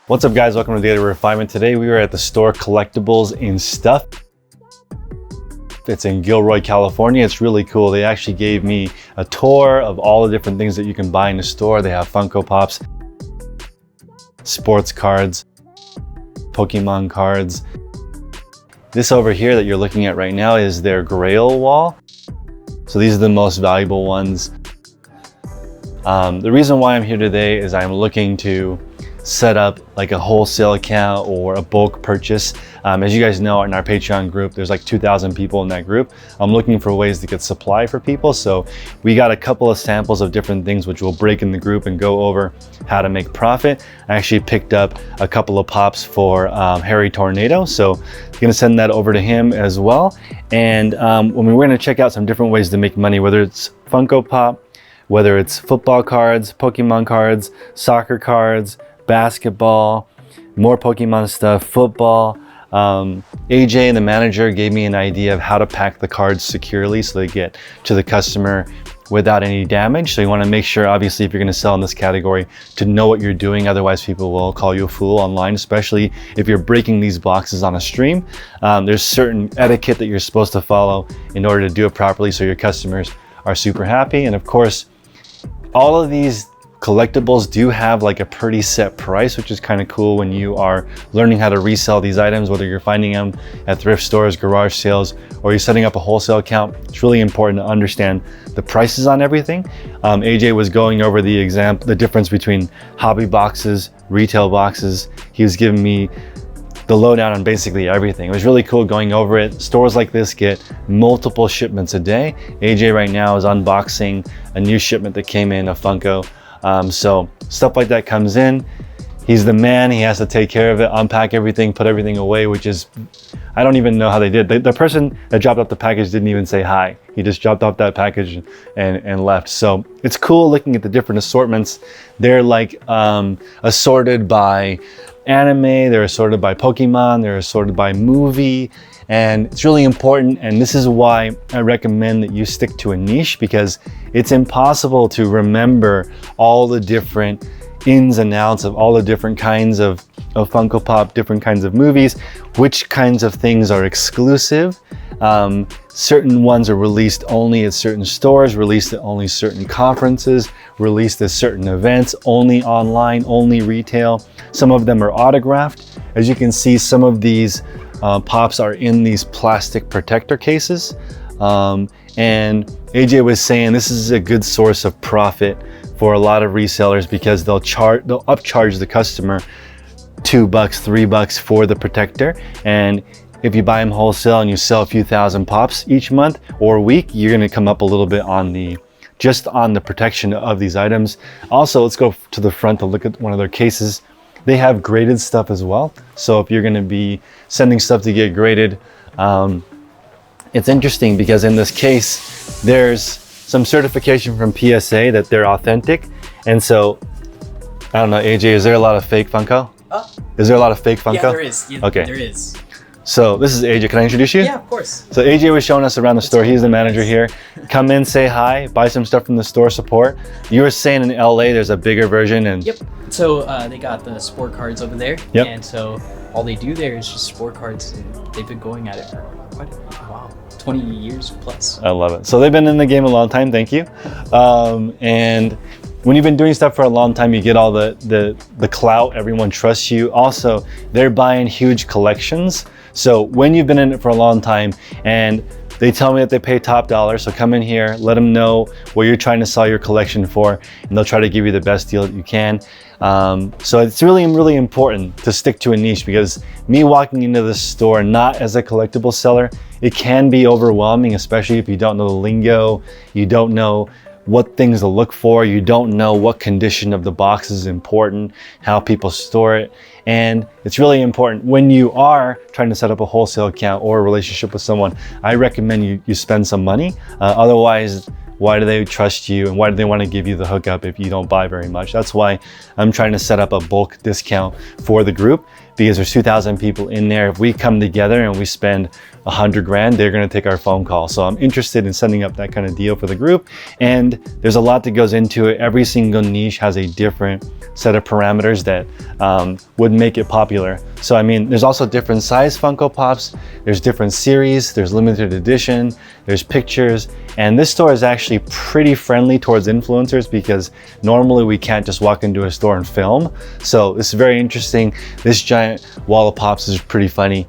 What's up guys, welcome to Daily Refinement. Today we are at the store Collectibles in Stuff. It's in Gilroy, California. It's really cool. They actually gave me a tour of all the different things that you can buy in the store. They have Funko Pops, sports cards, Pokemon cards. This over here that you're looking at right now is their Grail wall. So these are the most valuable ones. The reason why I'm here today is I'm looking to set up like a wholesale account or a bulk purchase. As you guys know, in our Patreon group, there's like 2,000 people in that group. I'm looking for ways to get supply for people. So we got a couple of samples of different things which we'll break in the group and go over how to make profit. I actually picked up a couple of pops for Harry Tornado. So I'm gonna send that over to him as well. And we're gonna check out some different ways to make money, whether it's Funko Pop, whether it's football cards, Pokemon cards, soccer cards, basketball, more Pokemon stuff, football. AJ, the manager, gave me an idea of how to pack the cards securely so they get to the customer without any damage. So you want to make sure, obviously, if you're going to sell in this category, to know what you're doing. Otherwise, people will call you a fool online, especially if you're breaking these boxes on a stream. There's certain etiquette that you're supposed to follow in order to do it properly so your customers are super happy. And of course, all of these collectibles do have like a pretty set price, which is kind of cool when you are learning how to resell these items, whether you're finding them at thrift stores, garage sales, or you're setting up a wholesale account. It's really important to understand the prices on everything. AJ was going over the difference between hobby boxes, retail boxes. He was giving me the lowdown on basically everything. It was really cool going over it. Stores like this get multiple shipments a day. AJ right now is unboxing a new shipment that came in of Funko. So stuff like that comes in. He's the man. He has to take care of it, unpack everything, put everything away, which is, I don't even know how they did. The person that dropped off the package didn't even say hi. He just dropped off that package and left. So it's cool looking at the different assortments. They're like assorted by anime, they're assorted by Pokemon, they're assorted by movie. And it's really important, and this is why I recommend that you stick to a niche, because it's impossible to remember all the different ins and outs of all the different kinds of Funko Pop, different kinds of movies, which kinds of things are exclusive. Certain ones are released only at certain stores, released at only certain conferences, released at certain events, only online, only retail. Some of them are autographed. As you can see, some of these pops are in these plastic protector cases. And AJ was saying this is a good source of profit for a lot of resellers, because they'll upcharge the customer $2, $3 for the protector. And if you buy them wholesale and you sell a few thousand pops each month or week, you're gonna come up a little bit on just on the protection of these items. Also, let's go to the front to look at one of their cases. They have graded stuff as well. So if you're gonna be sending stuff to get graded, it's interesting because in this case, there's some certification from PSA that they're authentic. And so, I don't know, AJ, is there a lot of fake Funko? Is there a lot of fake Funko? Yeah, there is. Yeah, okay. There is. So this is AJ, can I introduce you? Yeah, of course. So AJ was showing us around the store. He's the manager here. Come in, say hi, buy some stuff from the store, support. You were saying in LA there's a bigger version and Yep. So they got the sport cards over there. Yep. And so all they do there is just sport cards, and they've been going at it for quite a while, 20 years plus. I love it. So they've been in the game a long time, thank you. And when you've been doing stuff for a long time, you get all the clout, everyone trusts you. Also, they're buying huge collections. So when you've been in it for a long time and they tell me that they pay top dollar, so come in here, let them know what you're trying to sell your collection for, and they'll try to give you the best deal that you can. So it's really, really important to stick to a niche, because me walking into the store, not as a collectible seller, it can be overwhelming, especially if you don't know the lingo, you don't know what things to look for, you don't know what condition of the box is important, how people store it. And it's really important when you are trying to set up a wholesale account or a relationship with someone, I recommend you spend some money. Otherwise, why do they trust you, and why do they want to give you the hookup if you don't buy very much? That's why I'm trying to set up a bulk discount for the group, because there's 2,000 people in there. If we come together and we spend 100 grand, they're gonna take our phone call. So I'm interested in setting up that kind of deal for the group. And there's a lot that goes into it. Every single niche has a different set of parameters that would make it popular. So I mean, there's also different size Funko Pops, there's different series, there's limited edition, there's pictures, and this store is actually pretty friendly towards influencers because normally we can't just walk into a store and film. So it's very interesting. This giant wall of pops is pretty funny.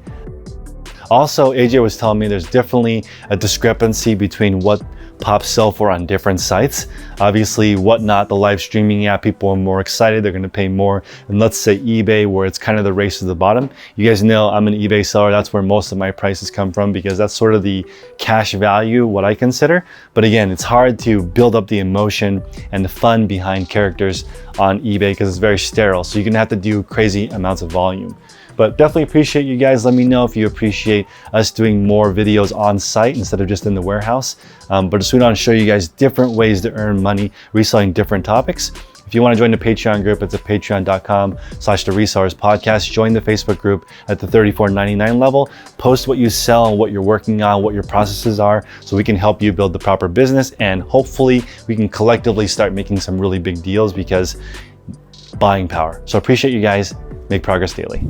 Also, AJ was telling me there's definitely a discrepancy between what pops sell for on different sites. Obviously, Whatnot, the live streaming app, people are more excited, they're gonna pay more. And let's say eBay, where it's kind of the race to the bottom. You guys know I'm an eBay seller, that's where most of my prices come from because that's sort of the cash value, what I consider. But again, it's hard to build up the emotion and the fun behind characters on eBay because it's very sterile. So you're gonna have to do crazy amounts of volume. But definitely appreciate you guys. Let me know if you appreciate us doing more videos on site instead of just in the warehouse. But just want to show you guys different ways to earn money reselling different topics. If you want to join the Patreon group, it's at patreon.com/theresellerspodcast. Join the Facebook group at the $34.99 level. Post what you sell and what you're working on, what your processes are, so we can help you build the proper business. And hopefully we can collectively start making some really big deals because buying power. So appreciate you guys. Make progress daily.